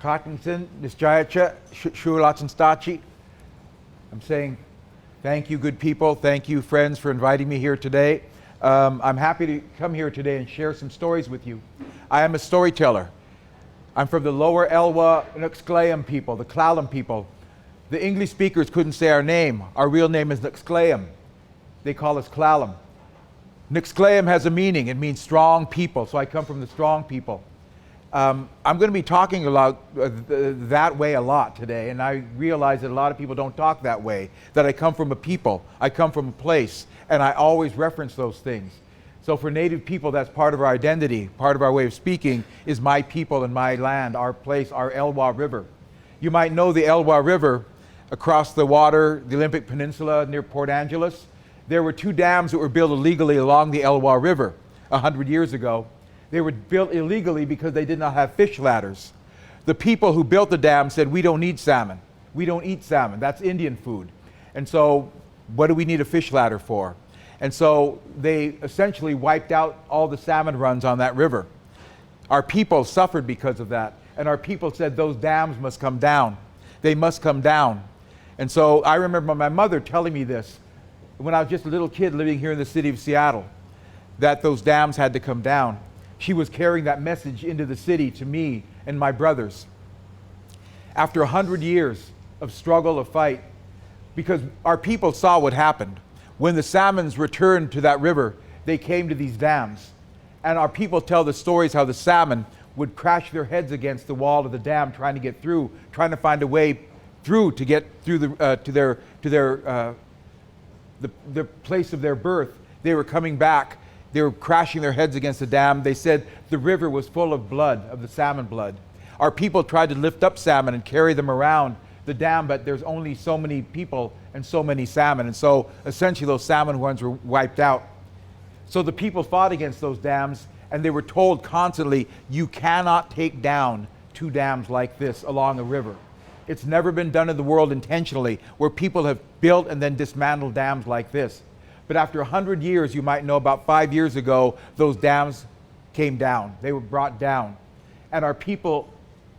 Cottington, Nisjayacha, Shulatsanstachi. I'm saying thank you, good people. Thank you, friends, for inviting me here today. I'm happy to come here today and share some stories with you. I am a storyteller. I'm from the lower Elwha Nuxcleum people, the Clallam people. The English speakers couldn't say our name. Our real name is Nuxcleum. They call us Clallam. Nuxcleum has a meaning. It means strong people, so I come from the strong people. I'm going to be talking about that way a lot today, and I realize that a lot of people don't talk that way, that I come from a people, I come from a place, and I always reference those things. So for Native people, that's part of our identity, part of our way of speaking is my people and my land, our place, our Elwha River. You might know the Elwha River across the water, the Olympic Peninsula near Port Angeles. There were 2 dams that were built illegally along the Elwha River 100 years ago. They were built illegally because they did not have fish ladders. The people who built the dam said, we don't need salmon. We don't eat salmon. That's Indian food. And so what do we need a fish ladder for? And so they essentially wiped out all the salmon runs on that river. Our people suffered because of that. And our people said those dams must come down. They must come down. And so I remember my mother telling me this when I was just a little kid living here in the city of Seattle, that those dams had to come down. She was carrying that message into the city to me and my brothers. After 100 years of struggle, of fight, because our people saw what happened. When the salmons returned to that river, they came to these dams. And our people tell the stories how the salmon would crash their heads against the wall of the dam trying to get through, trying to find a way through to get through the place of their birth. They were coming back. They were crashing their heads against the dam. They said the river was full of blood, of the salmon blood. Our people tried to lift up salmon and carry them around the dam, but there's only so many people and so many salmon. And so essentially those salmon runs were wiped out. So the people fought against those dams, and they were told constantly, you cannot take down 2 dams like this along a river. It's never been done in the world intentionally, where people have built and then dismantled dams like this. But after 100 years, you might know about 5 years ago, those dams came down. They were brought down. And our people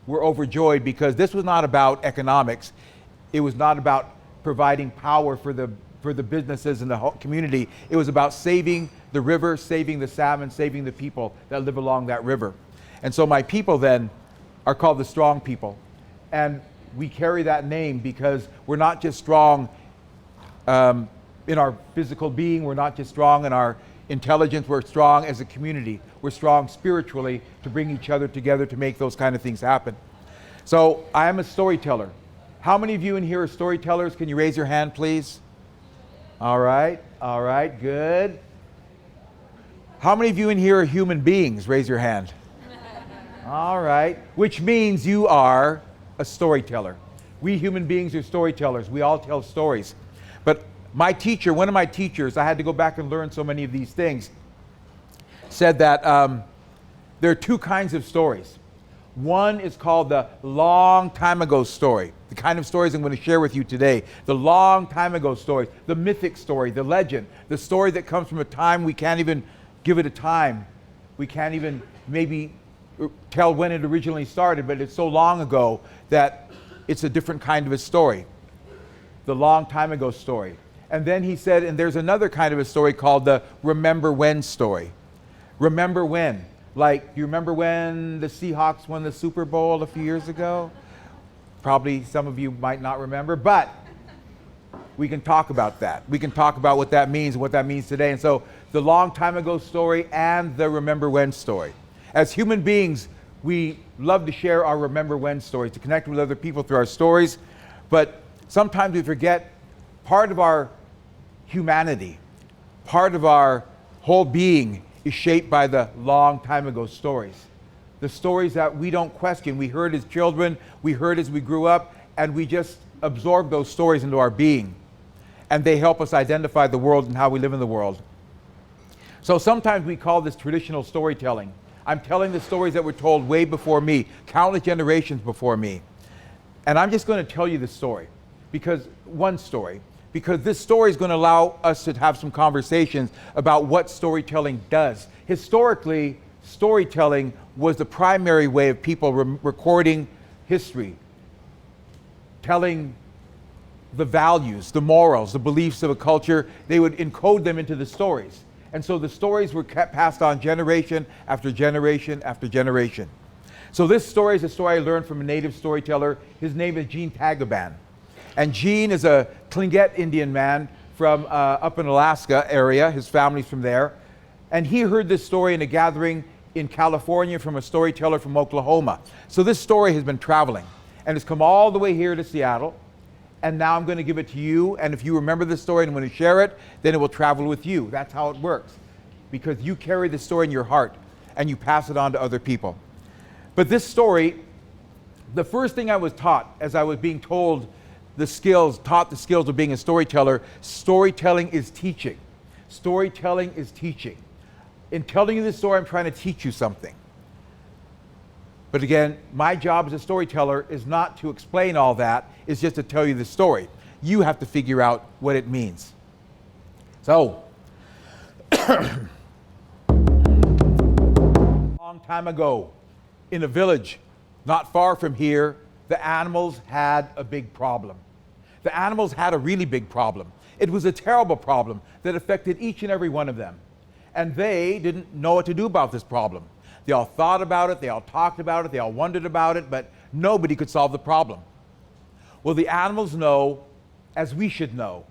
were overjoyed because this was not about economics. It was not about providing power for the businesses in the whole community. It was about saving the river, saving the salmon, saving the people that live along that river. And so my people then are called the strong people. And we carry that name because we're not just strong in our physical being, we're not just strong in our intelligence, we're strong as a community. We're strong spiritually to bring each other together to make those kind of things happen. So I am a storyteller. How many of you in here are storytellers? Can you raise your hand, please? All right, good. How many of you in here are human beings? Raise your hand. All right, which means you are a storyteller. We human beings are storytellers. We all tell stories. But my teacher, one of my teachers, I had to go back and learn so many of these things, said that there are 2 kinds of stories. One is called the long time ago story, the kind of stories I'm going to share with you today. The long time ago story, the mythic story, the legend, the story that comes from a time we can't even give it a time. We can't even maybe tell when it originally started, but it's so long ago that it's a different kind of a story. The long time ago story. And then he said, and there's another kind of a story called the remember when story. Remember when. Like, you remember when the Seahawks won the Super Bowl a few years ago? Probably some of you might not remember, but we can talk about that. We can talk about what that means and what that means today. And so the long time ago story and the remember when story. As human beings, we love to share our remember when stories, to connect with other people through our stories, but sometimes we forget part of our humanity, part of our whole being is shaped by the long time ago stories. The stories that we don't question. We heard as children, we heard as we grew up, and we just absorb those stories into our being. And they help us identify the world and how we live in the world. So sometimes we call this traditional storytelling. I'm telling the stories that were told way before me, countless generations before me. And I'm just going to tell you the story, because this story is going to allow us to have some conversations about what storytelling does. Historically, storytelling was the primary way of people recording history, telling the values, the morals, the beliefs of a culture. They would encode them into the stories. And so the stories were kept passed on generation after generation after generation. So this story is a story I learned from a native storyteller. His name is Gene Tagaban. And Gene is a Tlingit Indian man from up in Alaska area. His family's from there. And he heard this story in a gathering in California from a storyteller from Oklahoma. So this story has been traveling and has come all the way here to Seattle. And now I'm going to give it to you. And if you remember this story and want to share it, then it will travel with you. That's how it works. Because you carry the story in your heart and you pass it on to other people. But this story, the first thing I was taught as I was being told the skills of being a storyteller, storytelling is teaching. Storytelling is teaching. In telling you this story, I'm trying to teach you something. But again, my job as a storyteller is not to explain all that, it's just to tell you the story. You have to figure out what it means. So, a long time ago, in a village not far from here, the animals had a big problem. The animals had a really big problem. It was a terrible problem that affected each and every one of them. And they didn't know what to do about this problem. They all thought about it, they all talked about it, they all wondered about it, but nobody could solve the problem. Well, the animals know, as we should know.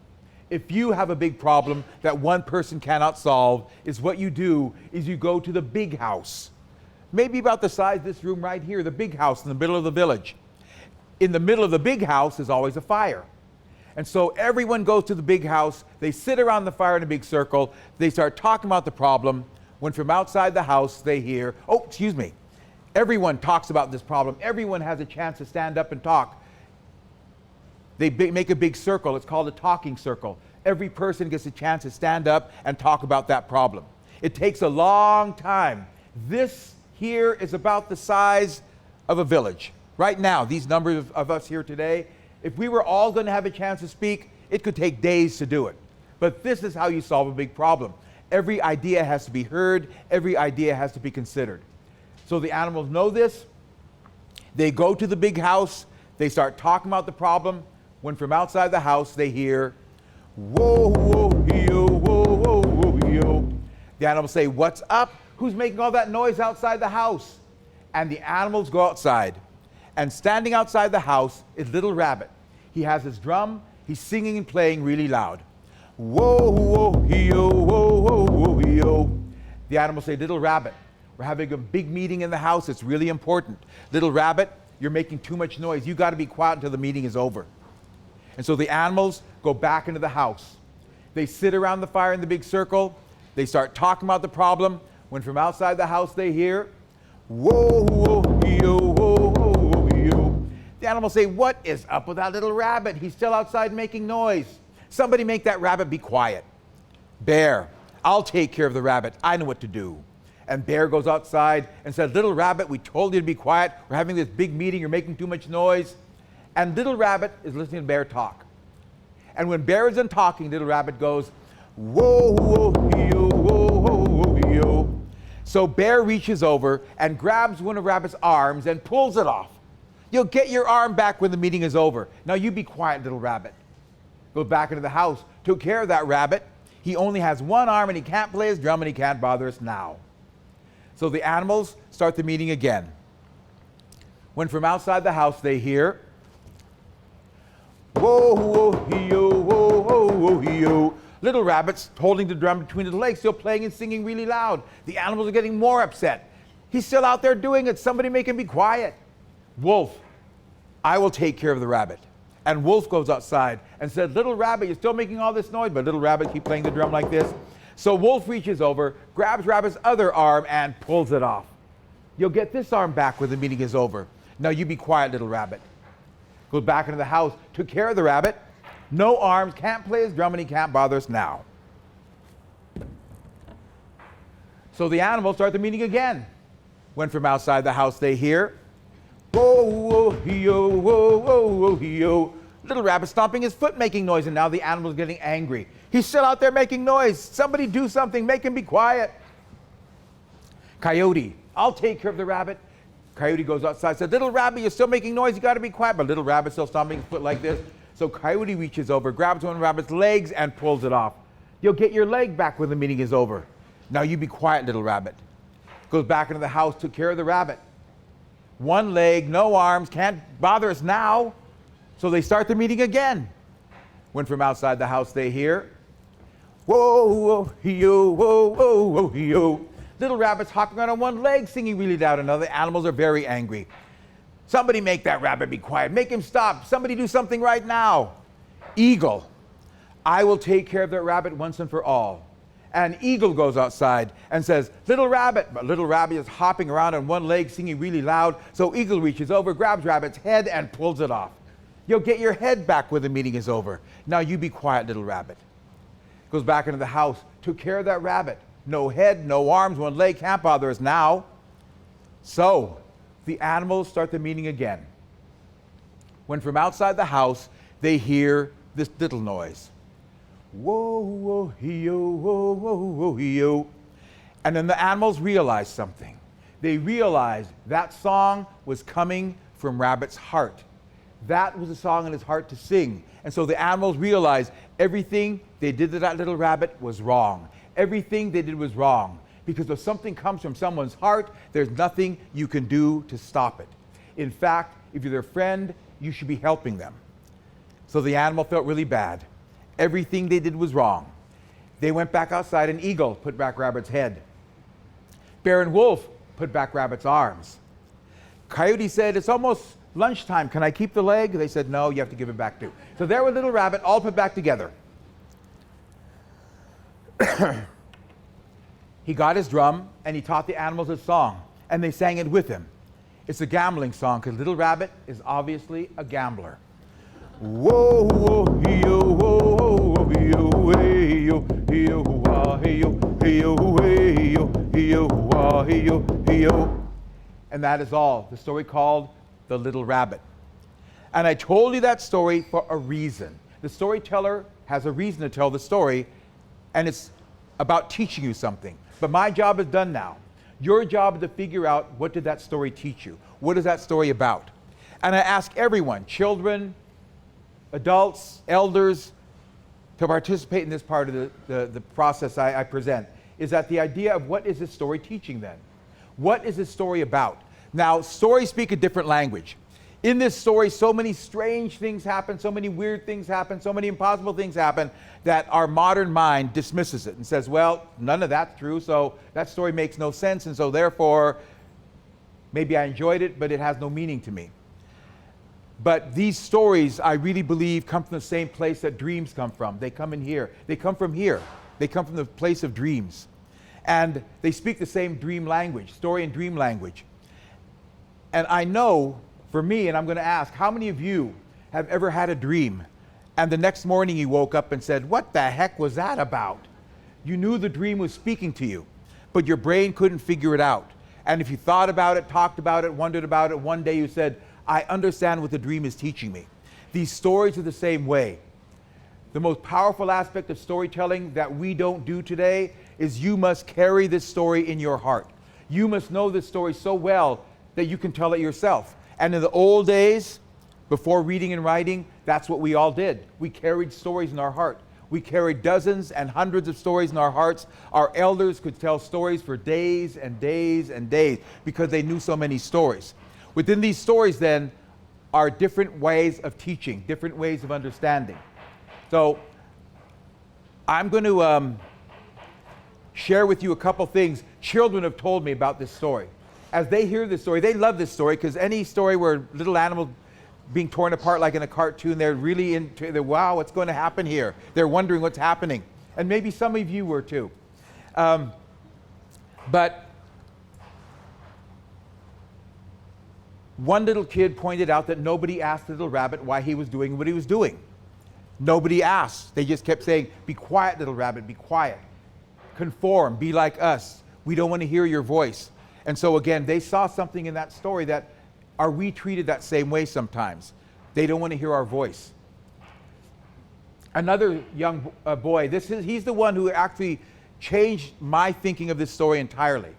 If you have a big problem that one person cannot solve, is what you do is you go to the big house. Maybe about the size of this room right here, the big house in the middle of the village. In the middle of the big house is always a fire. And so everyone goes to the big house, they sit around the fire in a big circle, they start talking about the problem, when from outside the house they hear, everyone talks about this problem, everyone has a chance to stand up and talk. They make a big circle, it's called a talking circle. Every person gets a chance to stand up and talk about that problem. It takes a long time. This here is about the size of a village. Right now, these numbers of us here today, if we were all going to have a chance to speak, it could take days to do it. But this is how you solve a big problem. Every idea has to be heard, every idea has to be considered. So the animals know this. They go to the big house, they start talking about the problem, when from outside the house they hear, whoa, whoa, yo, whoa, whoa, whoa, yo. The animals say, what's up? Who's making all that noise outside the house? And the animals go outside. And standing outside the house is Little Rabbit. He has his drum, he's singing and playing really loud. Whoa, whoa, yo, whoa, whoa, whoa, yo. The animals say, Little Rabbit, we're having a big meeting in the house, it's really important. Little Rabbit, you're making too much noise. You got to be quiet until the meeting is over. And so the animals go back into the house. They sit around the fire in the big circle. They start talking about the problem. When from outside the house they hear, whoa, whoa, yo, whoa, whoa, whoa, yo. The animals say, what is up with that little rabbit? He's still outside making noise. Somebody make that rabbit be quiet. Bear, I'll take care of the rabbit. I know what to do. And Bear goes outside and says, Little Rabbit, we told you to be quiet. We're having this big meeting. You're making too much noise. And Little Rabbit is listening to Bear talk. And when Bear is done talking, Little Rabbit goes, whoa, whoa, yo, whoa, whoa, whoa, yo. So Bear reaches over and grabs one of Rabbit's arms and pulls it off. You'll get your arm back when the meeting is over. Now you be quiet, Little Rabbit. Goes back into the house, took care of that rabbit. He only has one arm and he can't play his drum and he can't bother us now. So the animals start the meeting again. When from outside the house they hear, whoa, whoa, yo, whoa, whoa, whoa, yo. Little Rabbit's holding the drum between his legs, still playing and singing really loud. The animals are getting more upset. He's still out there doing it. Somebody make him be quiet. Wolf, I will take care of the rabbit. And Wolf goes outside and said, Little Rabbit, you're still making all this noise, but Little Rabbit keep playing the drum like this. So Wolf reaches over, grabs Rabbit's other arm and pulls it off. You'll get this arm back when the meeting is over. Now you be quiet, Little Rabbit. Goes back into the house, took care of the rabbit. No arms, can't play his drum and he can't bother us now. So the animals start the meeting again. When from outside the house they hear, whoa, whoa, yo, whoa, whoa, whoa, yo. Little Rabbit stomping his foot, making noise, and now the animal's getting angry. He's still out there making noise. Somebody do something, make him be quiet. Coyote, I'll take care of the rabbit. Coyote goes outside, says, little rabbit, you're still making noise, you gotta be quiet. But little rabbit still stomping his foot like this. So Coyote reaches over, grabs one rabbit's legs and pulls it off. You'll get your leg back when the meeting is over. Now you be quiet, little rabbit. Goes back into the house, took care of the rabbit. One leg, no arms, can't bother us now. So they start the meeting again. When from outside the house they hear, whoa, whoa, yo, whoa, whoa, whoa, yo. Little rabbit's hopping around on one leg, singing really loud, and other animals are very angry. Somebody make that rabbit be quiet. Make him stop. Somebody do something right now. Eagle, I will take care of that rabbit once and for all. And Eagle goes outside and says, little rabbit. But little rabbit is hopping around on one leg, singing really loud. So Eagle reaches over, grabs rabbit's head, and pulls it off. You'll get your head back when the meeting is over. Now you be quiet, little rabbit. Goes back into the house, took care of that rabbit. No head, no arms, one leg, can't bother us now. So the animals start the meeting again. When from outside the house, they hear this little noise. Whoa, whoa, yo, whoa, whoa, whoa, yo. And then the animals realize something. They realized that song was coming from Rabbit's heart. That was a song in his heart to sing. And so the animals realized everything they did to that little rabbit was wrong. Everything they did was wrong. Because if something comes from someone's heart, there's nothing you can do to stop it. In fact, if you're their friend, you should be helping them. So the animal felt really bad. Everything they did was wrong. They went back outside, and Eagle put back Rabbit's head. Bear and Wolf put back Rabbit's arms. Coyote said, it's almost lunchtime. Can I keep the leg? They said, no, you have to give it back too. So there was little Rabbit, all put back together. He got his drum, and he taught the animals a song, and they sang it with him. It's a gambling song, because little Rabbit is obviously a gambler. Whoa, whoa, yo, whoa, whoa, yo, hey, yo, yo, wah, hey, yo, hey, yo, yo, wah, hey, yo. And that is all. The story called The Little Rabbit. And I told you that story for a reason. The storyteller has a reason to tell the story, and it's about teaching you something. But my job is done now. Your job is to figure out, what did that story teach you? What is that story about? And I ask everyone, children, adults, elders, to participate in this part of the process I present. Is that the idea of, what is this story teaching then? What is this story about? Now, stories speak a different language. In this story, so many strange things happen, so many weird things happen, so many impossible things happen, that our modern mind dismisses it and says, well, none of that's true, so that story makes no sense, and so therefore, maybe I enjoyed it, but it has no meaning to me. But these stories, I really believe, come from the same place that dreams come from. They come in here. They come from here. They come from the place of dreams. And they speak the same dream language, story and dream language. And I know, for me, and I'm going to ask, how many of you have ever had a dream, and the next morning you woke up and said, what the heck was that about? You knew the dream was speaking to you, but your brain couldn't figure it out. And if you thought about it, talked about it, wondered about it, one day you said, I understand what the dream is teaching me. These stories are the same way. The most powerful aspect of storytelling that we don't do today is you must carry this story in your heart. You must know this story so well that you can tell it yourself. And in the old days, before reading and writing, that's what we all did. We carried stories in our heart. We carried dozens and hundreds of stories in our hearts. Our elders could tell stories for days and days and days because they knew so many stories. Within these stories, then, are different ways of teaching, different ways of understanding. So I'm going to share with you a couple things children have told me about this story. As they hear this story, they love this story, because any story where little animals being torn apart like in a cartoon, they're really into, wow, what's going to happen here? They're wondering what's happening. And maybe some of you were too. But one little kid pointed out that nobody asked the little rabbit why he was doing what he was doing. Nobody asked. They just kept saying, be quiet, little rabbit, be quiet. Conform, be like us. We don't want to hear your voice. And so again, they saw something in that story that, are we treated that same way sometimes? They don't want to hear our voice. Another young boy, he's the one who actually changed my thinking of this story entirely.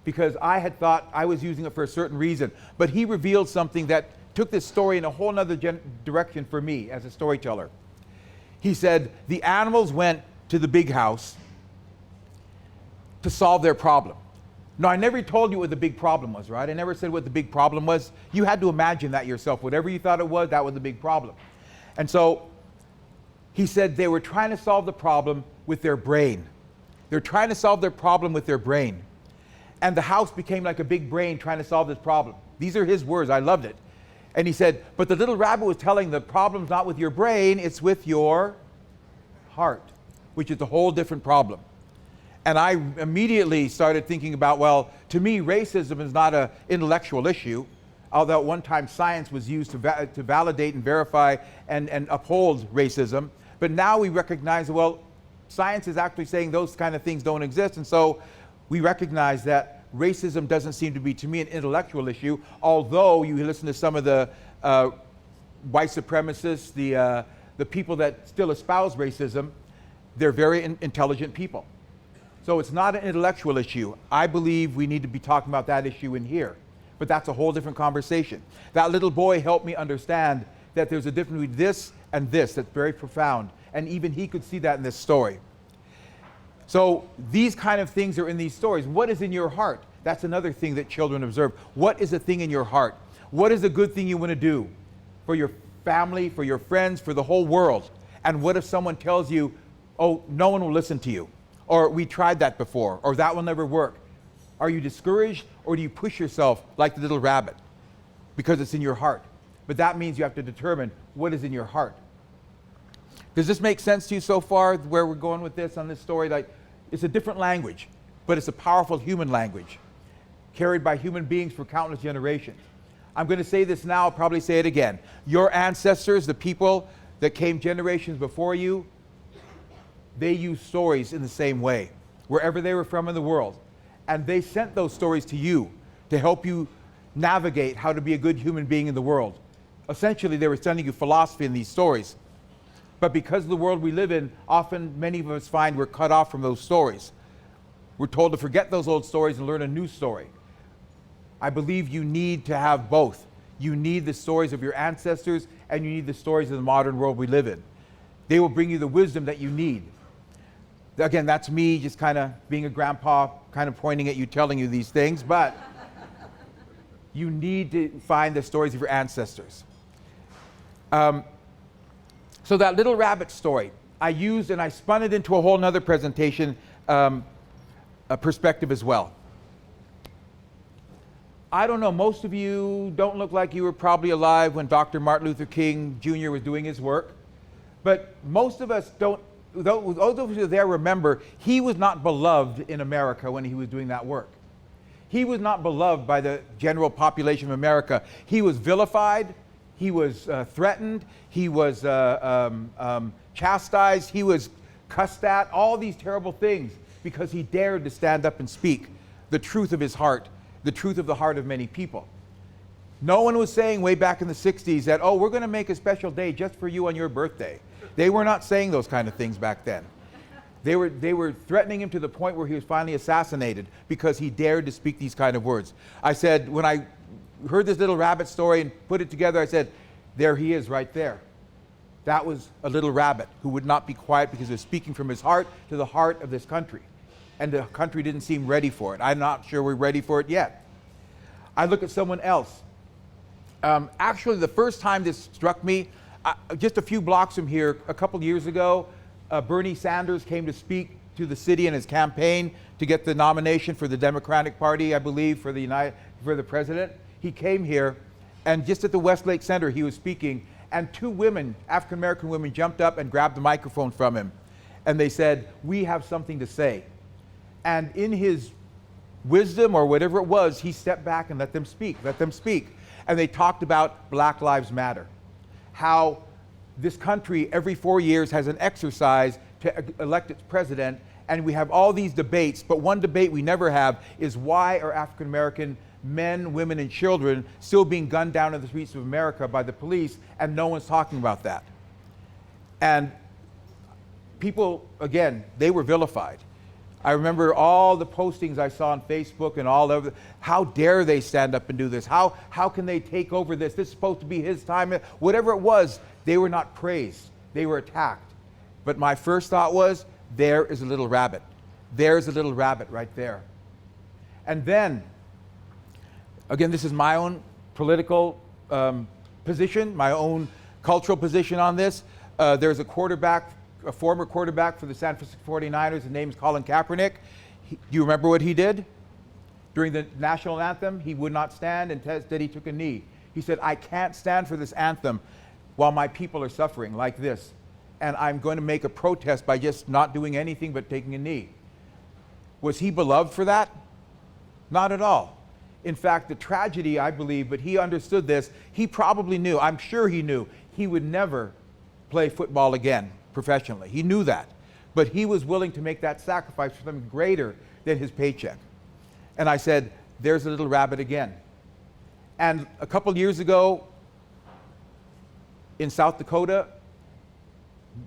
because I had thought I was using it for a certain reason. But he revealed something that took this story in a whole nother direction for me as a storyteller. He said, the animals went to the big house to solve their problem. Now, I never told you what the big problem was, right? I never said what the big problem was. You had to imagine that yourself. Whatever you thought it was, that was the big problem. And so he said they were trying to solve the problem with their brain. They're trying to solve their problem with their brain. And the house became like a big brain trying to solve this problem. These are his words. I loved it. And he said, but the little rabbit was telling the problem's not with your brain, it's with your heart, which is a whole different problem. And I immediately started thinking about, well, to me, racism is not an intellectual issue, although at one time science was used to validate and verify and uphold racism. But now we recognize, well, science is actually saying those kind of things don't exist. And so we recognize that racism doesn't seem to be, to me, an intellectual issue, although you listen to some of the white supremacists, the people that still espouse racism, they're very intelligent people. So it's not an intellectual issue. I believe we need to be talking about that issue in here. But that's a whole different conversation. That little boy helped me understand that there's a difference between this and this that's very profound. And even he could see that in this story. So these kind of things are in these stories. What is in your heart? That's another thing that children observe. What is a thing in your heart? What is a good thing you want to do for your family, for your friends, for the whole world? And what if someone tells you, oh, no one will listen to you? Or we tried that before, or that will never work. Are you discouraged, or do you push yourself like the little rabbit? Because it's in your heart. But that means you have to determine what is in your heart. Does this make sense to you so far, where we're going with this on this story? Like, it's a different language, but it's a powerful human language, carried by human beings for countless generations. I'm going to say this now, I'll probably say it again. Your ancestors, the people that came generations before you, they used stories in the same way, wherever they were from in the world. And they sent those stories to you to help you navigate how to be a good human being in the world. Essentially, they were sending you philosophy in these stories. But because of the world we live in, often many of us find we're cut off from those stories. We're told to forget those old stories and learn a new story. I believe you need to have both. You need the stories of your ancestors, and you need the stories of the modern world we live in. They will bring you the wisdom that you need. Again, that's me just kind of being a grandpa, kind of pointing at you, telling you these things, but you need to find the stories of your ancestors. So that little rabbit story, I used and I spun it into a whole nother presentation perspective as well. I don't know, most of you don't look like you were probably alive when Dr. Martin Luther King Jr. was doing his work, but most of us don't. Those of you there remember, he was not beloved in America when he was doing that work. He was not beloved by the general population of America. He was vilified, he was threatened, he was chastised, he was cussed at, all these terrible things because he dared to stand up and speak the truth of his heart, the truth of the heart of many people. No one was saying way back in the 60s that, oh, we're going to make a special day just for you on your birthday. They were not saying those kind of things back then. They were threatening him to the point where he was finally assassinated because he dared to speak these kind of words. I said, when I heard this little rabbit story and put it together, I said, there he is right there. That was a little rabbit who would not be quiet because he was speaking from his heart to the heart of this country. And the country didn't seem ready for it. I'm not sure we're ready for it yet. I look at someone else. Actually, the first time this struck me, just a few blocks from here, a couple years ago, Bernie Sanders came to speak to the city in his campaign to get the nomination for the Democratic Party, I believe, for the president. He came here, and just at the Westlake Center, he was speaking, and two women, African-American women, jumped up and grabbed the microphone from him. And they said, we have something to say. And in his wisdom, or whatever it was, he stepped back and let them speak. And they talked about Black Lives Matter. How this country every 4 years has an exercise to elect its president, and we have all these debates, but one debate we never have is why are African American men, women, and children still being gunned down in the streets of America by the police, and no one's talking about that. And people, again, they were vilified. I remember all the postings I saw on Facebook and all over. How dare they stand up and do this? How can they take over this? This is supposed to be his time. Whatever it was, they were not praised. They were attacked. But my first thought was, there is a little rabbit. There's a little rabbit right there. And then, again, this is my own political position, my own cultural position on this. There's a former quarterback for the San Francisco 49ers. His name is Colin Kaepernick. Do you remember what he did? During the national anthem, he would not stand, and instead he took a knee. He said, I can't stand for this anthem while my people are suffering like this. And I'm going to make a protest by just not doing anything but taking a knee. Was he beloved for that? Not at all. In fact, the tragedy, I believe, but he understood this. He probably knew, I'm sure he knew, he would never play football again professionally. He knew that. But he was willing to make that sacrifice for something greater than his paycheck. And I said, there's a little rabbit again. And a couple years ago in South Dakota,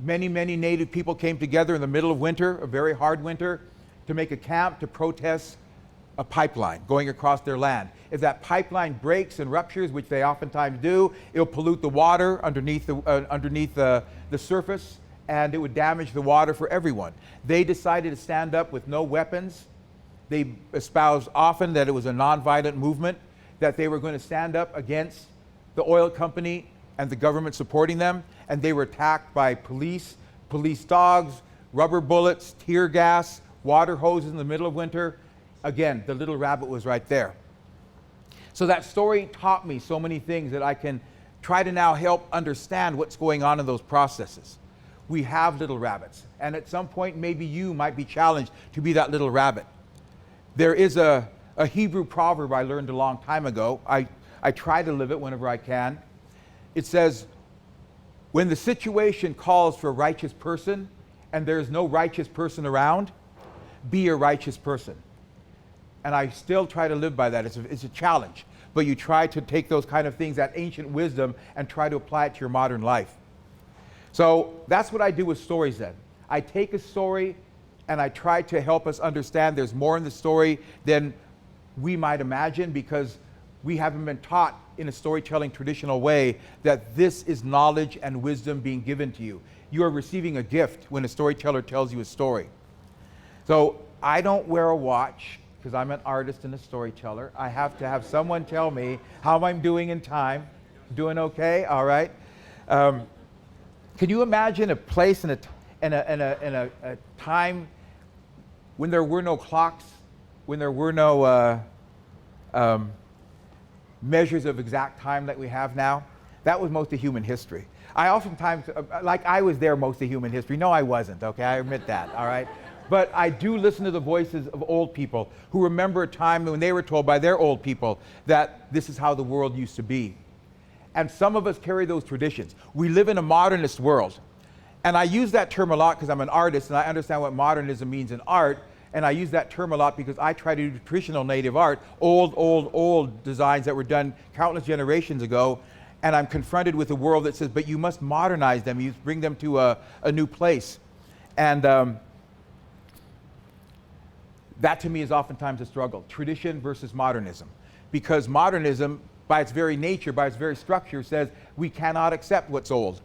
many Native people came together in the middle of winter, a very hard winter, to make a camp to protest a pipeline going across their land. If that pipeline breaks and ruptures, which they oftentimes do, it'll pollute the water underneath the surface, and it would damage the water for everyone. They decided to stand up with no weapons. They espoused often that it was a nonviolent movement, that they were going to stand up against the oil company and the government supporting them, and they were attacked by police dogs, rubber bullets, tear gas, water hoses in the middle of winter. Again, the little rabbit was right there. So that story taught me so many things that I can try to now help understand what's going on in those processes. We have little rabbits, and at some point maybe you might be challenged to be that little rabbit. There is a Hebrew proverb I learned a long time ago. I try to live it whenever I can. It says, when the situation calls for a righteous person and there's no righteous person around, be a righteous person. And I still try to live by that. It's a challenge. But you try to take those kind of things, that ancient wisdom, and try to apply it to your modern life. So that's what I do with stories then. I take a story and I try to help us understand there's more in the story than we might imagine, because we haven't been taught in a storytelling traditional way that this is knowledge and wisdom being given to you. You are receiving a gift when a storyteller tells you a story. So I don't wear a watch because I'm an artist and a storyteller. I have to have someone tell me how I'm doing in time. Doing okay? All right. Can you imagine a place and a time when there were no clocks, when there were no measures of exact time that we have now? That was most of human history. I oftentimes, like I was there most of human history. No, I wasn't, okay? I admit that, all right? But I do listen to the voices of old people who remember a time when they were told by their old people that this is how the world used to be. And some of us carry those traditions. We live in a modernist world. And I use that term a lot because I'm an artist and I understand what modernism means in art. And I use that term a lot because I try to do traditional native art, old designs that were done countless generations ago. And I'm confronted with a world that says, but you must modernize them. You bring them to a new place. And that to me is oftentimes a struggle, tradition versus modernism. Because modernism, by its very nature, by its very structure, says we cannot accept what's old.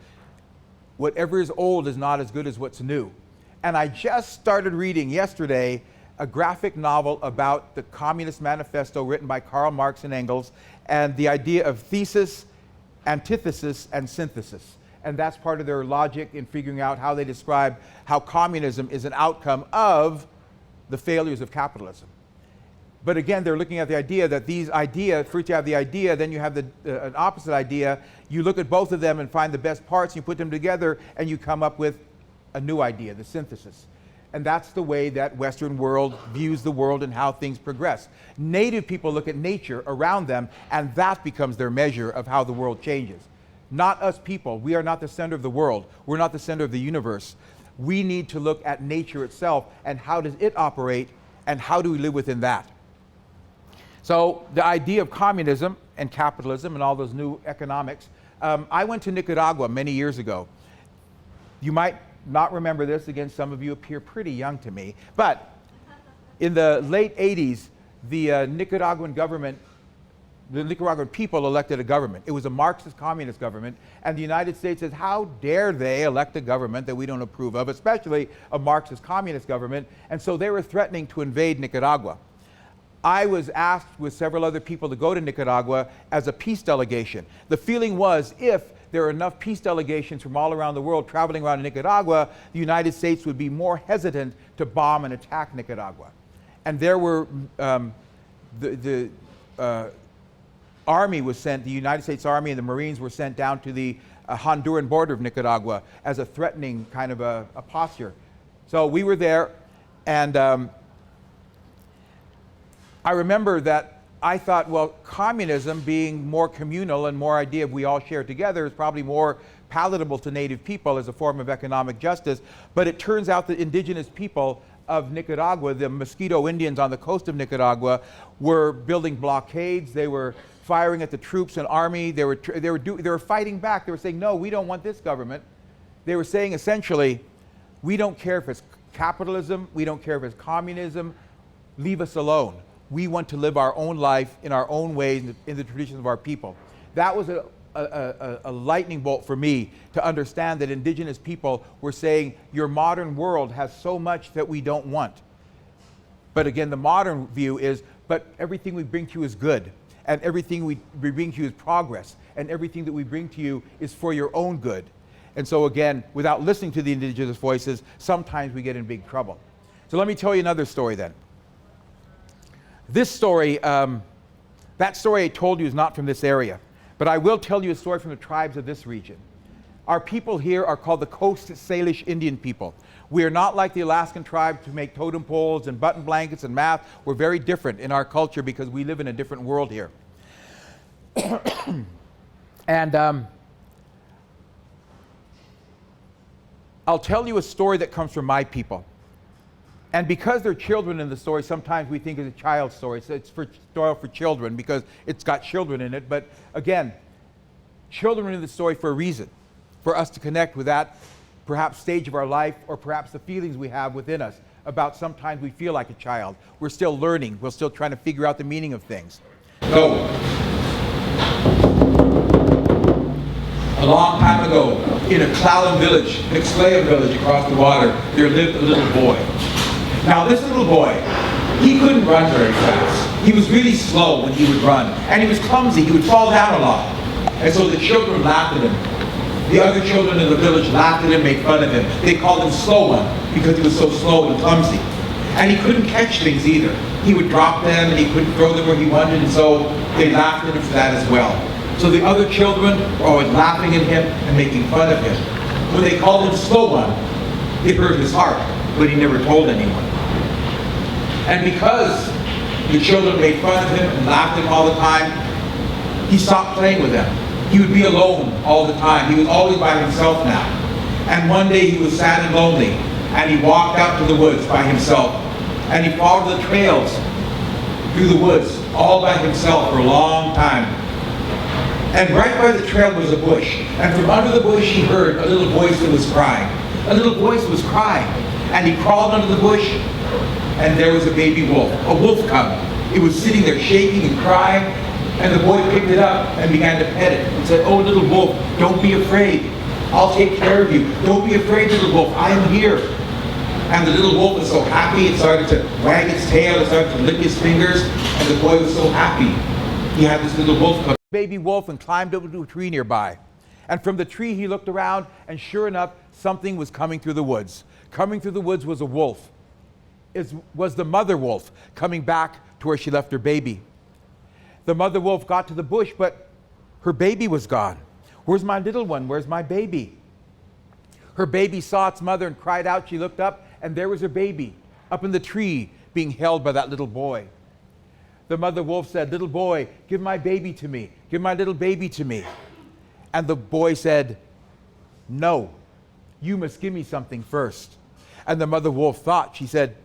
Whatever is old is not as good as what's new. And I just started reading yesterday a graphic novel about the Communist Manifesto written by Karl Marx and Engels, and the idea of thesis, antithesis, and synthesis. And that's part of their logic in figuring out how they describe how communism is an outcome of the failures of capitalism. But again, they're looking at the idea that these ideas, first you have the idea, then you have an opposite idea. You look at both of them and find the best parts, and you put them together, and you come up with a new idea, the synthesis. And that's the way that Western world views the world and how things progress. Native people look at nature around them, and that becomes their measure of how the world changes. Not us people. We are not the center of the world. We're not the center of the universe. We need to look at nature itself and how does it operate and how do we live within that. So the idea of communism and capitalism and all those new economics. I went to Nicaragua many years ago. You might not remember this. Again, some of you appear pretty young to me. But In the late 80s, the Nicaraguan government, the Nicaraguan people elected a government. It was a Marxist communist government, and the United States says, how dare they elect a government that we don't approve of, especially a Marxist communist government, and so they were threatening to invade Nicaragua. I was asked with several other people to go to Nicaragua as a peace delegation. The feeling was, if there are enough peace delegations from all around the world traveling around Nicaragua, the United States would be more hesitant to bomb and attack Nicaragua. And there were, the Army was sent, the United States Army and the Marines were sent down to the Honduran border of Nicaragua as a threatening kind of a posture. So we were there, and I remember that I thought, well, communism being more communal and more idea of we all share together is probably more palatable to native people as a form of economic justice. But it turns out that indigenous people of Nicaragua, the Mosquito Indians on the coast of Nicaragua, were building blockades. They were firing at the troops and army. They were fighting back. They were saying, no, we don't want this government. They were saying essentially, we don't care if it's capitalism. We don't care if it's communism. Leave us alone. We want to live our own life in our own ways, in the traditions of our people. That was a lightning bolt for me to understand that indigenous people were saying, your modern world has so much that we don't want. But again, the modern view is, but everything we bring to you is good, and everything we bring to you is progress, and everything that we bring to you is for your own good. And so again, without listening to the indigenous voices, sometimes we get in big trouble. So let me tell you another story then. This story, that story I told you is not from this area, but I will tell you a story from the tribes of this region. Our people here are called the Coast Salish Indian people. We are not like the Alaskan tribe to make totem poles and button blankets and math. We're very different in our culture because we live in a different world here. And I'll tell you a story that comes from my people. And because there are children in the story, sometimes we think it's a child's story. It's for story for children because it's got children in it. But again, children are in the story for a reason, for us to connect with that perhaps stage of our life or perhaps the feelings we have within us about sometimes we feel like a child. We're still learning. We're still trying to figure out the meaning of things. So, a long time ago, in a Clallam village, an Ixtlayan village across the water, there lived a little boy. Now this little boy, he couldn't run very fast. He was really slow when he would run, and he was clumsy. He would fall down a lot. And so the children laughed at him. The other children in the village laughed at him, made fun of him. They called him Slow One because he was so slow and clumsy. And he couldn't catch things either. He would drop them and he couldn't throw them where he wanted, and so they laughed at him for that as well. So the other children were always laughing at him and making fun of him. When they called him Slow One, it hurt his heart, but he never told anyone. And because the children made fun of him and laughed at him all the time, he stopped playing with them. He would be alone all the time. He was always by himself now. And one day he was sad and lonely, and he walked out to the woods by himself, and he followed the trails through the woods all by himself for a long time. And right by the trail was a bush, and from under the bush he heard a little voice that was crying. A little voice was crying, and he crawled under the bush, and there was a baby wolf, a wolf cub. It was sitting there shaking and crying, and the boy picked it up and began to pet it and said, "Oh, little wolf, don't be afraid. I'll take care of you. Don't be afraid, little wolf. I am here." And the little wolf was so happy, it started to wag its tail, it started to lick his fingers, and the boy was so happy. He had this little wolf cub, baby wolf, and climbed up into a tree nearby. And from the tree he looked around, and sure enough, something was coming through the woods. Coming through the woods was a wolf. It was the mother wolf coming back to where she left her baby. The mother wolf got to the bush, but her baby was gone. "Where's my little one? Where's my baby?" Her baby saw its mother and cried out. She looked up, and there was her baby up in the tree being held by that little boy. The mother wolf said, "Little boy, give my baby to me. Give my little baby to me." And the boy said, "No, you must give me something first." And the mother wolf thought, she said,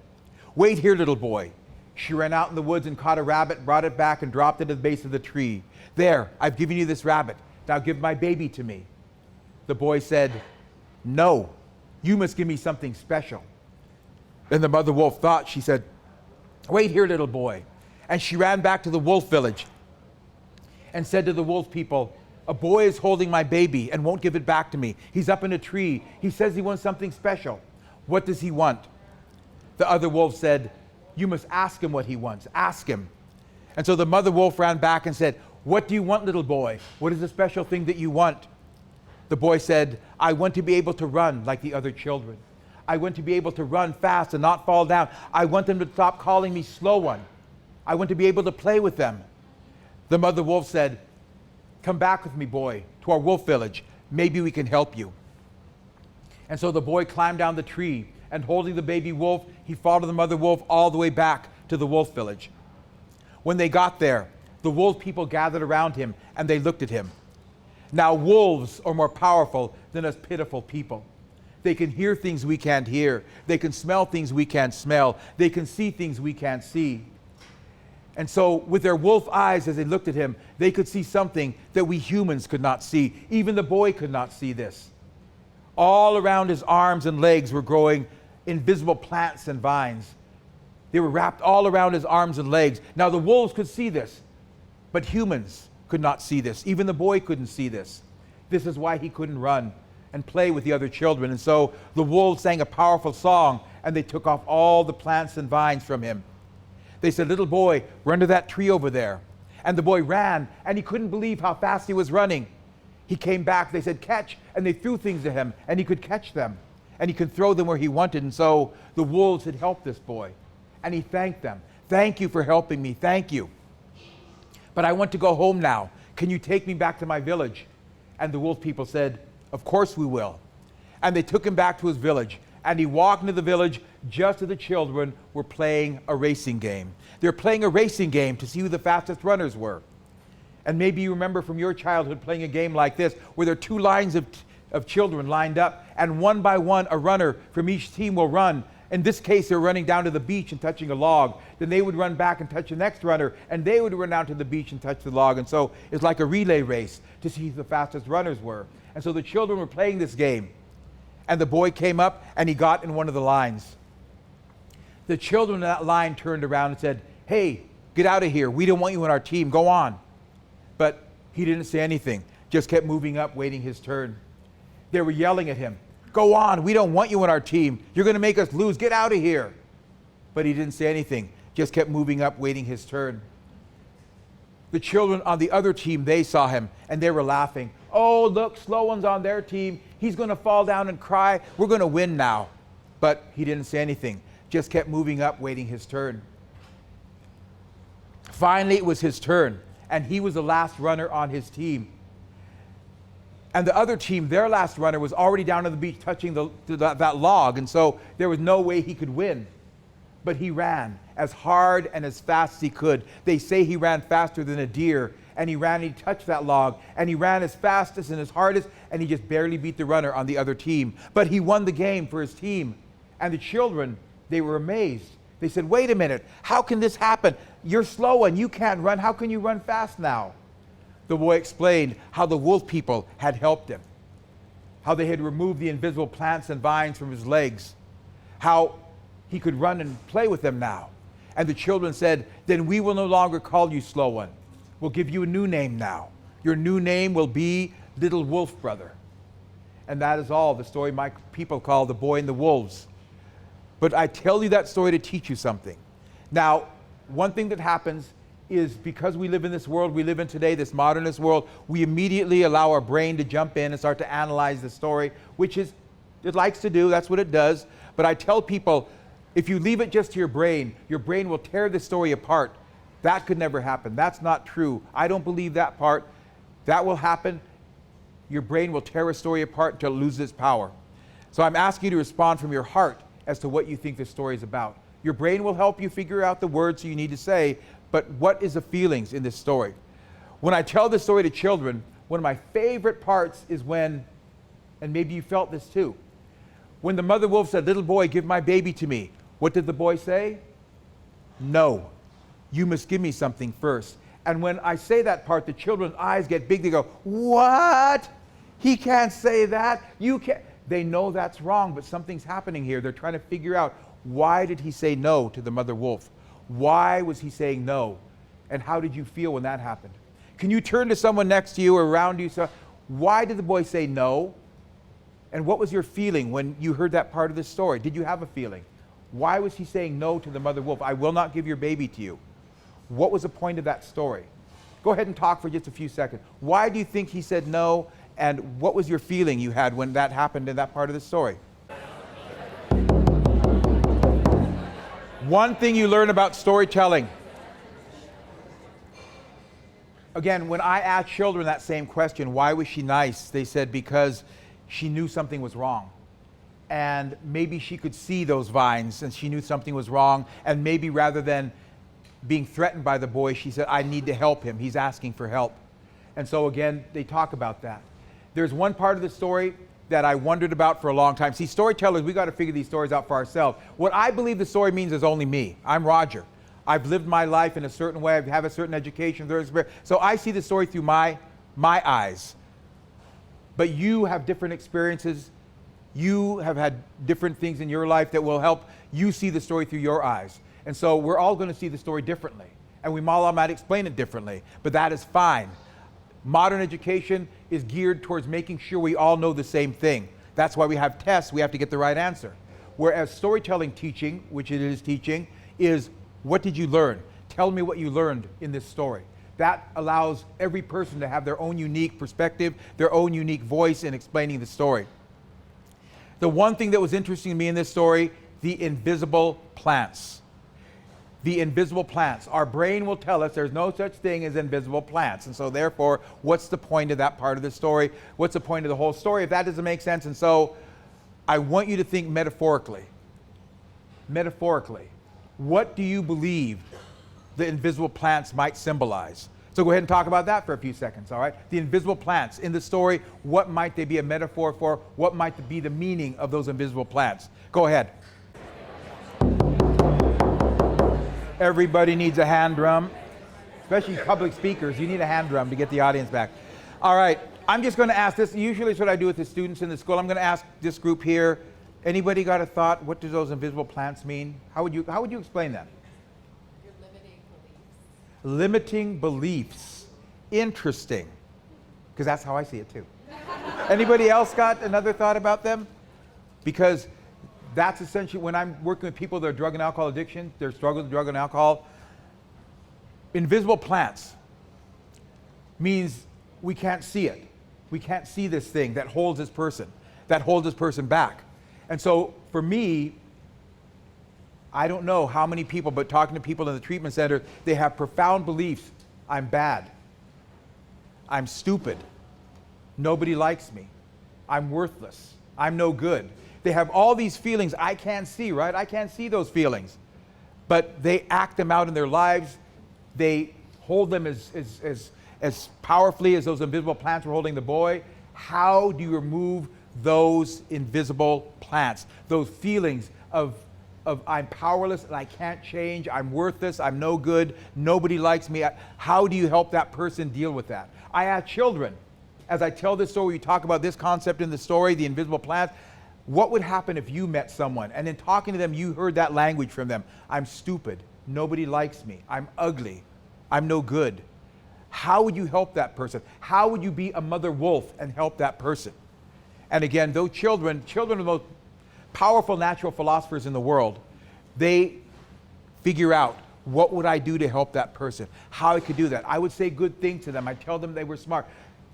"Wait here, little boy." She ran out in the woods and caught a rabbit, brought it back, and dropped it at the base of the tree. "There, I've given you this rabbit. Now give my baby to me." The boy said, "No, you must give me something special." Then the mother wolf thought, she said, Wait here, little boy. And she ran back to the wolf village and said to the wolf people, a boy is holding my baby and won't give it back to me. He's up in a tree. He says he wants something special. What does he want? The other wolf said, you must ask him what he wants. Ask him. And so the mother wolf ran back and said, what do you want, little boy? What is the special thing that you want? The boy said, I want to be able to run like the other children. I want to be able to run fast and not fall down. I want them to stop calling me slow one. I want to be able to play with them. The mother wolf said, come back with me, boy, to our wolf village. Maybe we can help you. And so the boy climbed down the tree, and holding the baby wolf, he followed the mother wolf all the way back to the wolf village. When they got there, the wolf people gathered around him, and they looked at him. Now wolves are more powerful than us pitiful people. They can hear things we can't hear. They can smell things we can't smell. They can see things we can't see. And so with their wolf eyes, as they looked at him, they could see something that we humans could not see. Even the boy could not see this. All around his arms and legs were growing invisible plants and vines. They were wrapped all around his arms and legs. Now the wolves could see this, but humans could not see this. Even the boy couldn't see this. This is why he couldn't run and play with the other children. And so the wolves sang a powerful song, and they took off all the plants and vines from him. They said, little boy, run to that tree over there. And the boy ran, and he couldn't believe how fast he was running. He came back, they said, catch, and they threw things at him, and he could catch them, and he could throw them where he wanted. And so the wolves had helped this boy, and he thanked them. Thank you for helping me, thank you. But I want to go home now. Can you take me back to my village? And the wolf people said, of course we will. And they took him back to his village, and he walked into the village just as the children were playing a racing game. They were playing a racing game to see who the fastest runners were. And maybe you remember from your childhood playing a game like this, where there are two lines of children lined up, and one by one a runner from each team will run. In this case, they're running down to the beach and touching a log. Then they would run back and touch the next runner, and they would run down to the beach and touch the log. And so it's like a relay race to see who the fastest runners were. And so the children were playing this game. And the boy came up, and he got in one of the lines. The children in that line turned around and said, hey, get out of here. We don't want you on our team. Go on. But he didn't say anything, just kept moving up, waiting his turn. They were yelling at him, go on, we don't want you on our team. You're going to make us lose. Get out of here. But he didn't say anything, just kept moving up, waiting his turn. The children on the other team, they saw him, and they were laughing. Oh, look, slow one's on their team. He's going to fall down and cry. We're going to win now. But he didn't say anything, just kept moving up, waiting his turn. Finally, it was his turn, and he was the last runner on his team. And the other team, their last runner, was already down on the beach touching that log, and so there was no way he could win. But he ran as hard and as fast as he could. They say he ran faster than a deer, and he ran and he touched that log, and he ran as fastest and as hardest, and he just barely beat the runner on the other team. But he won the game for his team. And the children, they were amazed. They said, wait a minute, how can this happen? You're slow and you can't run. How can you run fast now? The boy explained how the wolf people had helped him, how they had removed the invisible plants and vines from his legs, how he could run and play with them now. And the children said, then we will no longer call you slow one. We'll give you a new name now. Your new name will be Little Wolf Brother. And that is all the story my people call The Boy and the Wolves. But I tell you that story to teach you something. Now, one thing that happens is because we live in this world we live in today, this modernist world, we immediately allow our brain to jump in and start to analyze the story, which it likes to do, that's what it does. But I tell people, if you leave it just to your brain will tear the story apart. That could never happen. That's not true. I don't believe that part. That will happen. Your brain will tear a story apart until it loses its power. So I'm asking you to respond from your heart as to what you think this story is about. Your brain will help you figure out the words you need to say, but what is the feelings in this story? When I tell this story to children, one of my favorite parts is when, and maybe you felt this too, when the mother wolf said, little boy, give my baby to me. What did the boy say? No, you must give me something first. And when I say that part, the children's eyes get big. They go, what? He can't say that. You can't. They know that's wrong, but something's happening here. They're trying to figure out, why did he say no to the mother wolf? Why was he saying no? And how did you feel when that happened? Can you turn to someone next to you or around you? So, why did the boy say no? And what was your feeling when you heard that part of the story? Did you have a feeling? Why was he saying no to the mother wolf? I will not give your baby to you. What was the point of that story? Go ahead and talk for just a few seconds. Why do you think he said no? And what was your feeling you had when that happened in that part of the story? One thing you learn about storytelling. Again, when I asked children that same question, why was she nice? They said because she knew something was wrong. And maybe she could see those vines and she knew something was wrong. And maybe rather than being threatened by the boy, she said, I need to help him. He's asking for help. And so again, they talk about that. There's one part of the story that I wondered about for a long time. See, storytellers, we got to figure these stories out for ourselves. What I believe the story means is only me. I'm Roger. I've lived my life in a certain way. I have a certain education. So I see the story through my eyes. But you have different experiences. You have had different things in your life that will help you see the story through your eyes. And so we're all going to see the story differently. And we all might explain it differently. But that is fine. Modern education is geared towards making sure we all know the same thing. That's why we have tests. We have to get the right answer. Whereas storytelling teaching, which it is teaching, is what did you learn? Tell me what you learned in this story. That allows every person to have their own unique perspective, their own unique voice in explaining the story. The one thing that was interesting to me in this story, the invisible plants. The invisible plants. Our brain will tell us there's no such thing as invisible plants. And so therefore, what's the point of that part of the story? What's the point of the whole story if that doesn't make sense? And so I want you to think metaphorically. Metaphorically. What do you believe the invisible plants might symbolize? So go ahead and talk about that for a few seconds, all right? The invisible plants in the story, what might they be a metaphor for? What might be the meaning of those invisible plants? Go ahead. Everybody needs a hand drum, especially public speakers. You need a hand drum to get the audience back. All right, I'm just going to ask this. Usually it's what I do with the students in the school. I'm going to ask this group here. Anybody got a thought? What do those invisible plants mean? How would you explain that? You're limiting beliefs. Limiting beliefs. Interesting, because that's how I see it too. Anybody else got another thought about them? Because that's essentially when I'm working with people that are drug and alcohol addiction, they're struggling with drug and alcohol. Invisible plants means we can't see it. We can't see this thing that holds this person back. And so for me, I don't know how many people, but talking to people in the treatment center, they have profound beliefs. I'm bad. I'm stupid. Nobody likes me. I'm worthless. I'm no good. They have all these feelings I can't see, right? I can't see those feelings. But they act them out in their lives. They hold them as powerfully as those invisible plants were holding the boy. How do you remove those invisible plants? Those feelings of I'm powerless and I can't change, I'm worthless, I'm no good, nobody likes me. How do you help that person deal with that? I ask children, as I tell this story, you talk about this concept in the story, the invisible plants. What would happen if you met someone and in talking to them, you heard that language from them? I'm stupid. Nobody likes me. I'm ugly. I'm no good. How would you help that person? How would you be a mother wolf and help that person? And again, those children are the most powerful natural philosophers in the world. They figure out, what would I do to help that person? How I could do that. I would say good things to them. I tell them they were smart.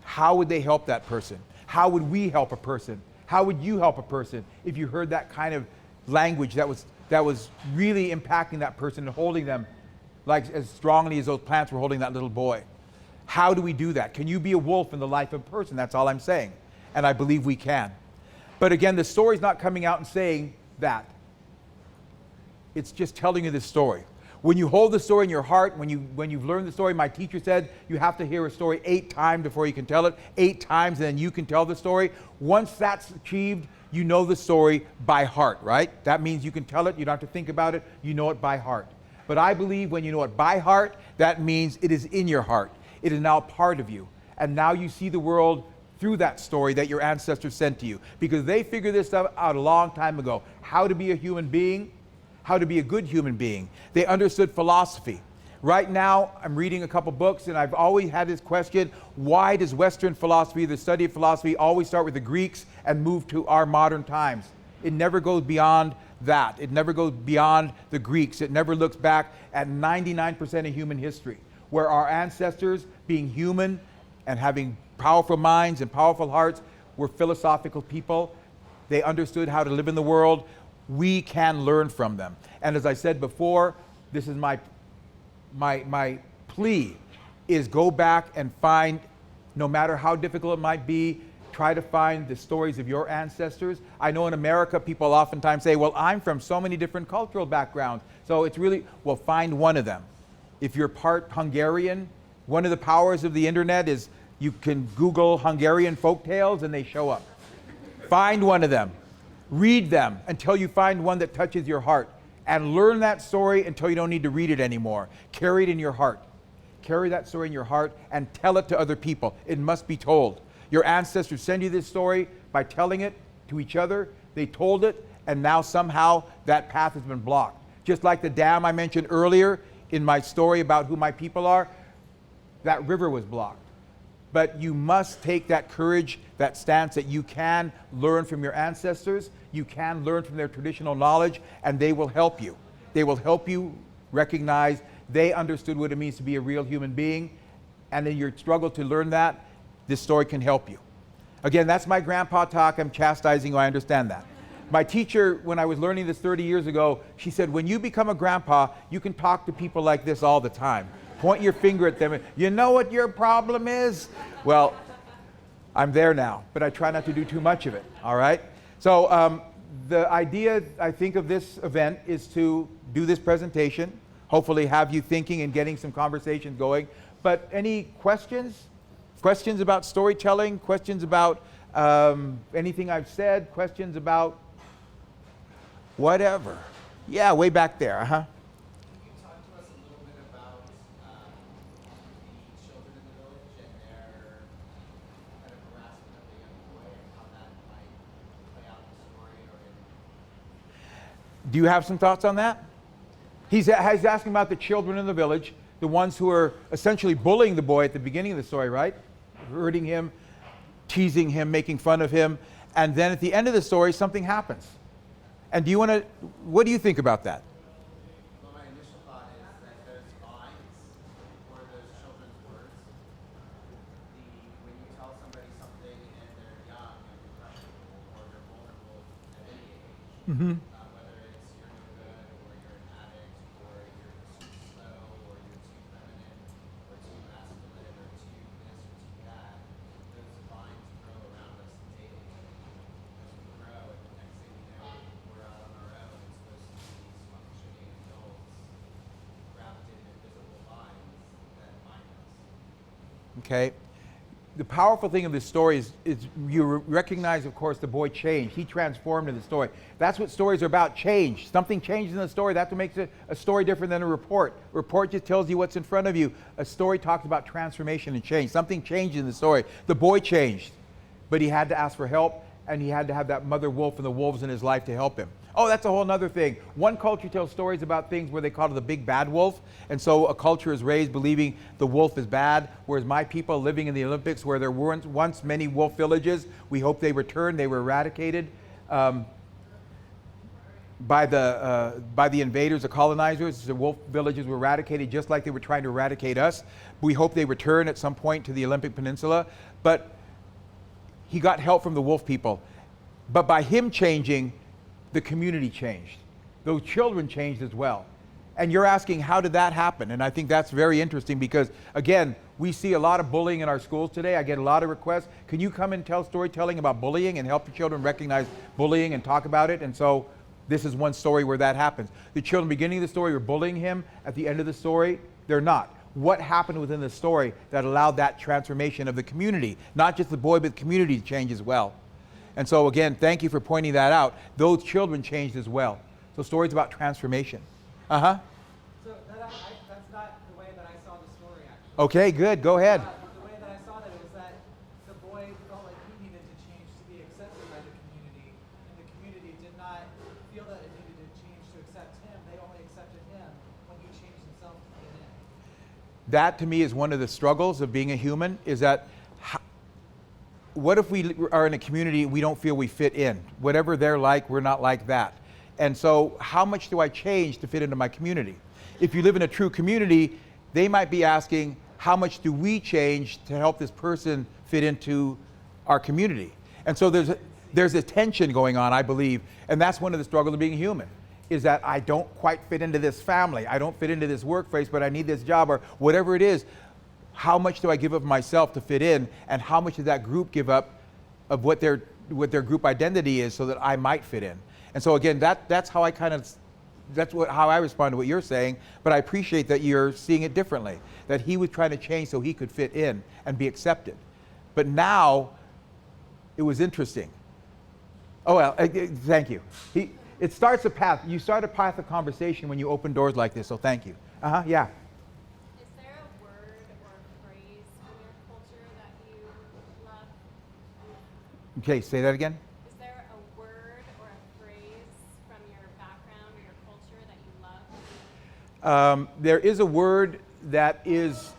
How would they help that person? How would we help a person? How would you help a person if you heard that kind of language that was really impacting that person and holding them like as strongly as those plants were holding that little boy? How do we do that? Can you be a wolf in the life of a person? That's all I'm saying. And I believe we can. But again, the story's not coming out and saying that. It's just telling you this story. When you hold the story in your heart, when you've learned the story, my teacher said you have to hear a story 8 times before you can tell it. 8 times, and then you can tell the story. Once that's achieved, you know the story by heart, right? That means you can tell it, you don't have to think about it, you know it by heart. But I believe when you know it by heart, that means it is in your heart. It is now part of you. And now you see the world through that story that your ancestors sent to you. Because they figured this stuff out a long time ago. How to be a human being, how to be a good human being. They understood philosophy. Right now, I'm reading a couple books, and I've always had this question: why does Western philosophy, the study of philosophy, always start with the Greeks and move to our modern times? It never goes beyond that. It never goes beyond the Greeks. It never looks back at 99% of human history, where our ancestors, being human and having powerful minds and powerful hearts, were philosophical people. They understood how to live in the world. We can learn from them. And as I said before, this is my plea, is go back and find, no matter how difficult it might be, try to find the stories of your ancestors. I know in America, people oftentimes say, well, I'm from so many different cultural backgrounds. So it's really, well, find one of them. If you're part Hungarian, one of the powers of the internet is you can Google Hungarian folktales and they show up. Find one of them. Read them until you find one that touches your heart. And learn that story until you don't need to read it anymore. Carry it in your heart. Carry that story in your heart and tell it to other people. It must be told. Your ancestors send you this story by telling it to each other. They told it, and now somehow that path has been blocked. Just like the dam I mentioned earlier in my story about who my people are, that river was blocked. But you must take that courage, that stance that you can learn from your ancestors, you can learn from their traditional knowledge, and they will help you. They will help you recognize they understood what it means to be a real human being, and in your struggle to learn that, this story can help you. Again, that's my grandpa talk. I'm chastising you, I understand that. My teacher, when I was learning this 30 years ago, she said, when you become a grandpa, you can talk to people like this all the time. Point your finger at them and, you know what your problem is? Well, I'm there now, but I try not to do too much of it, all right? So the idea, I think, of this event is to do this presentation, hopefully have you thinking and getting some conversation going. But any questions? Questions about storytelling? Questions about anything I've said? Questions about whatever? Yeah, way back there, Can you talk to us a little bit about the children in the village and their kind of harassment of the young boy and how that might play out in the story or in... Do you have some thoughts on that? He's asking about the children in the village, the ones who are essentially bullying the boy at the beginning of the story, right? Hurting him, teasing him, making fun of him. And then at the end of the story, something happens. And what do you think about that? Well, my initial thought is that those lines or those children's words, when you tell somebody something and they're young and impressionable or they're vulnerable at any age, whether it's you're no good or you're an addict or you're too slow or you're too feminine or too masculine or too this or too that, those lines grow around us daily. As we grow, and the next thing you know, we're out on our own and supposed to be these functioning adults wrapped in invisible lines that bind us. Okay. The powerful thing of this story is you recognize, of course, the boy changed. He transformed in the story. That's what stories are about, change. Something changes in the story. That's what makes a story different than a report. A report just tells you what's in front of you. A story talks about transformation and change. Something changed in the story. The boy changed, but he had to ask for help, and he had to have that mother wolf and the wolves in his life to help him. Oh, that's a whole other thing. One culture tells stories about things where they call it the big bad wolf, and so a culture is raised believing the wolf is bad, whereas my people living in the Olympics where there weren't once many wolf villages, we hope they return. They were eradicated by the invaders, the colonizers. The wolf villages were eradicated just like they were trying to eradicate us. We hope they return at some point to the Olympic Peninsula, but he got help from the wolf people. But by him changing, the community changed. Those children changed as well. And you're asking, how did that happen? And I think that's very interesting because, again, we see a lot of bullying in our schools today. I get a lot of requests. Can you come and tell storytelling about bullying and help the children recognize bullying and talk about it? And so this is one story where that happens. The children beginning of the story are bullying him. At the end of the story, they're not. What happened within the story that allowed that transformation of the community? Not just the boy, but the community to change as well. And so again, thank you for pointing that out. Those children changed as well. So stories about transformation. So that's not the way that I saw the story, actually. Okay, good. Go ahead. The way that I saw it was that the boy felt like he needed to change to be accepted by the community, and the community did not feel that it needed to change to accept him, that to me is one of the struggles of being a human, is that what if we are in a community and we don't feel we fit in? Whatever they're like, we're not like that. And so how much do I change to fit into my community? If you live in a true community, they might be asking, how much do we change to help this person fit into our community? And so there's a tension going on, I believe, and that's one of the struggles of being human, is that I don't quite fit into this family, I don't fit into this workplace, but I need this job, or whatever it is. How much do I give of myself to fit in, and how much does that group give up of what their group identity is so that I might fit in? And so again, that's how I how I respond to what you're saying, but I appreciate that you're seeing it differently, that he was trying to change so he could fit in and be accepted. But now, it was interesting. Oh, well, thank you. It starts a path. You start a path of conversation when you open doors like this, so thank you. Yeah. Is there a word or a phrase from your culture that you love? Okay, say that again. Is there a word or a phrase from your background or your culture that you love? There is a word that is,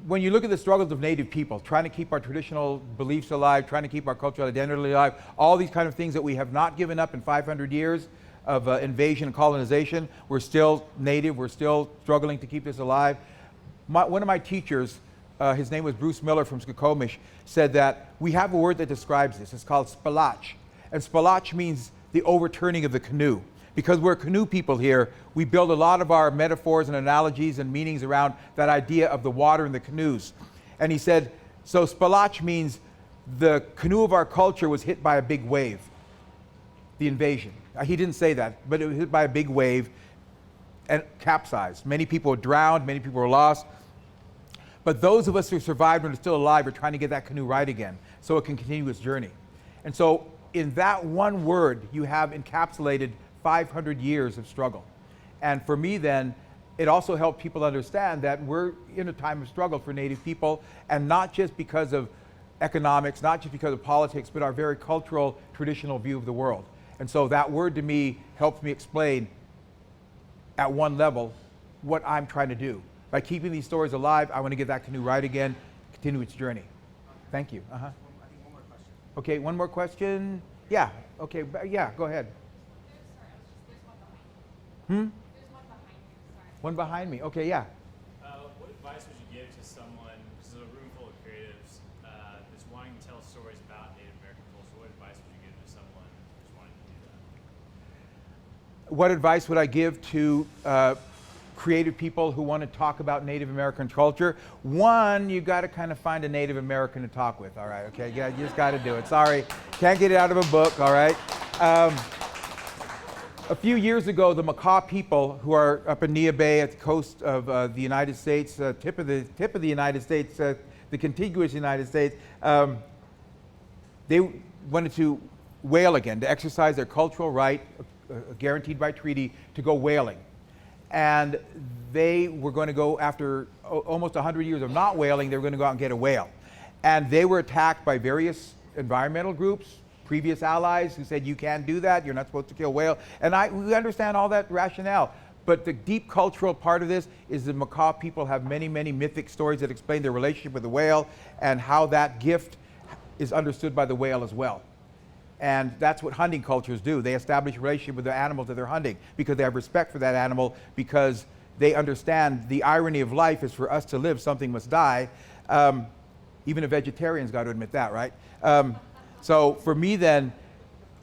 when you look at the struggles of Native people, trying to keep our traditional beliefs alive, trying to keep our cultural identity alive, all these kind of things that we have not given up in 500 years of invasion and colonization, we're still Native, we're still struggling to keep this alive. One of my teachers, his name was Bruce Miller from Skokomish, said that we have a word that describes this. It's called spalach. And spalach means the overturning of the canoe. Because we're canoe people here, we build a lot of our metaphors and analogies and meanings around that idea of the water in the canoes. And he said, so spalach means the canoe of our culture was hit by a big wave, the invasion. He didn't say that, but it was hit by a big wave and capsized. Many people were drowned, many people were lost. But those of us who survived and are still alive are trying to get that canoe right again so it can continue its journey. And so in that one word, you have encapsulated 500 years of struggle. And for me then, it also helped people understand that we're in a time of struggle for Native people, and not just because of economics, not just because of politics, but our very cultural, traditional view of the world. And so that word to me helps me explain at one level what I'm trying to do. By keeping these stories alive, I want to get that canoe right again, continue its journey. Thank you. I think one more question. Okay, one more question? Yeah, okay, yeah, go ahead. There's one behind you. Hmm? There's one behind you. Sorry. One behind me, okay, yeah. What advice would you give to someone, this is a room full of creatives, that's wanting to tell stories about Native American culture? What advice would you give to someone who's wanting to do that? What advice would I give to creative people who want to talk about Native American culture? One, you got to kind of find a Native American to talk with, all right, okay? Yeah, you just got to do it. Sorry, can't get it out of a book, all right? A few years ago, the Makah people, who are up in Nia Bay at the coast of the United States, tip of the United States, the contiguous United States, they wanted to whale again, to exercise their cultural right, guaranteed by treaty, to go whaling. And they were going to go, after almost 100 years of not whaling, they were going to go out and get a whale. And they were attacked by various environmental groups, previous allies who said, you can't do that, you're not supposed to kill whale. And we understand all that rationale. But the deep cultural part of this is the Makah people have many, many mythic stories that explain their relationship with the whale and how that gift is understood by the whale as well. And that's what hunting cultures do. They establish a relationship with the animals that they're hunting because they have respect for that animal, because they understand the irony of life is for us to live, something must die. Even a vegetarian's got to admit that, right? So for me then,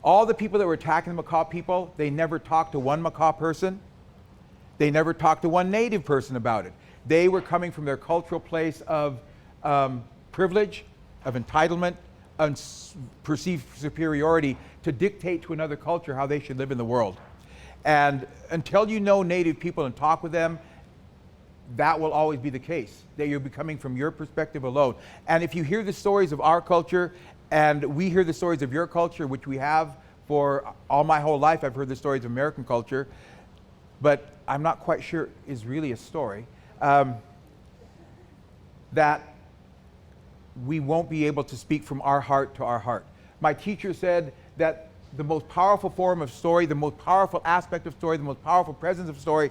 all the people that were attacking the Makah people, they never talked to one Makah person. They never talked to one Native person about it. They were coming from their cultural place of privilege, of entitlement, perceived superiority to dictate to another culture how they should live in the world. And until you know Native people and talk with them, that will always be the case, that you're becoming from your perspective alone. And if you hear the stories of our culture and we hear the stories of your culture, which we have for all my whole life, I've heard the stories of American culture, but I'm not quite sure is really a story, that we won't be able to speak from our heart to our heart. My teacher said that the most powerful form of story, the most powerful aspect of story, the most powerful presence of story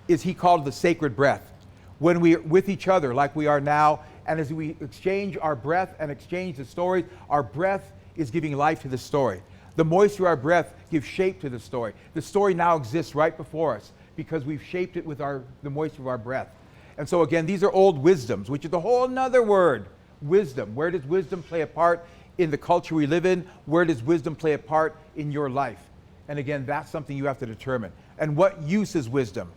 is, he called the sacred breath. when we're with each other like we are now, and as we exchange our breath and exchange the stories, our breath is giving life to the story. The moisture of our breath gives shape to the story. The story now exists right before us because we've shaped it with the moisture of our breath. And so again, these are old wisdoms, which is a whole nother word, wisdom. Where does wisdom play a part in the culture we live in? Where does wisdom play a part in your life? And again, that's something you have to determine. And what use is wisdom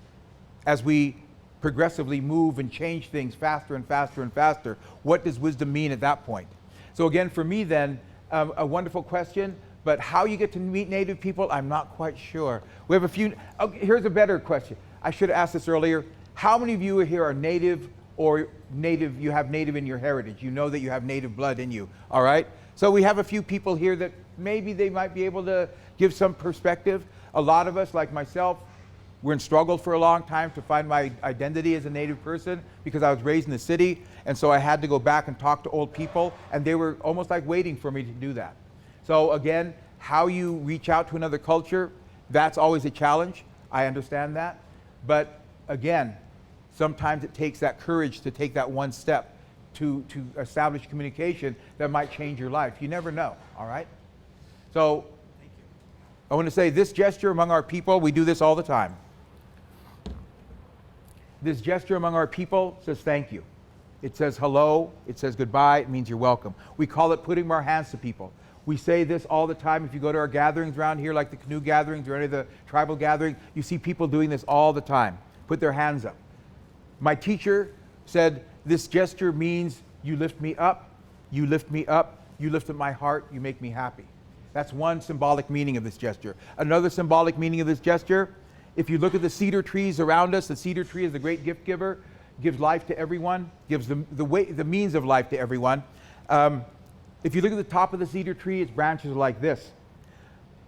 as we progressively move and change things faster and faster and faster? What does wisdom mean at that point? So again, for me then, a wonderful question, but how you get to meet Native people, I'm not quite sure. We have a few, here's a better question. I should have asked this earlier. How many of you here are Native or Native, you have Native in your heritage? You know that you have Native blood in you, all right? So we have a few people here that maybe they might be able to give some perspective. A lot of us, like myself, we're in struggle for a long time to find my identity as a Native person because I was raised in the city, and so I had to go back and talk to old people, and they were almost like waiting for me to do that. So again, how you reach out to another culture, that's always a challenge. I understand that. But again, sometimes it takes that courage to take that one step to establish communication that might change your life. You never know, all right? So I want to say this gesture among our people, we do this all the time. This gesture among our people says thank you. It says hello, it says goodbye, it means you're welcome. We call it putting our hands to people. We say this all the time. If you go to our gatherings around here, like the canoe gatherings or any of the tribal gatherings, you see people doing this all the time. Put their hands up. My teacher said, this gesture means you lift me up, you lift me up, you lift up my heart, you make me happy. That's one symbolic meaning of this gesture. Another symbolic meaning of this gesture, if you look at the cedar trees around us, the cedar tree is the great gift giver, gives life to everyone, gives the means of life to everyone. If you look at the top of the cedar tree, its branches are like this.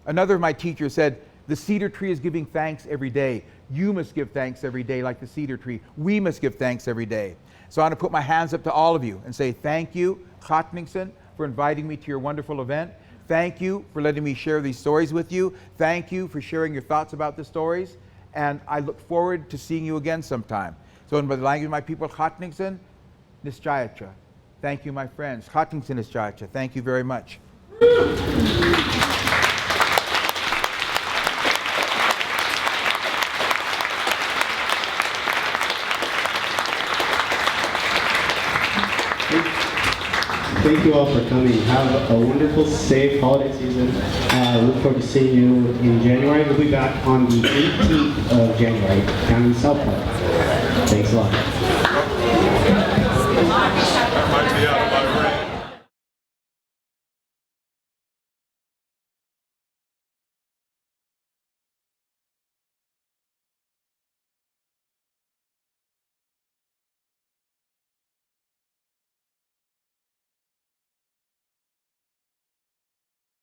Another of my teachers said, the cedar tree is giving thanks every day. You must give thanks every day like the cedar tree. We must give thanks every day. So I want to put my hands up to all of you and say thank you, Kaepernick, for inviting me to your wonderful event. Thank you for letting me share these stories with you. Thank you for sharing your thoughts about the stories. And I look forward to seeing you again sometime. So in the language of my people, Kaepernick, Nischayacha. Thank you, my friends. Kaepernick, Nischayacha. Thank you very much. Thank you all for coming. Have a wonderful, safe holiday season. Look forward to seeing you in January. We'll be back on the 18th of January down in South Park. Thanks a lot.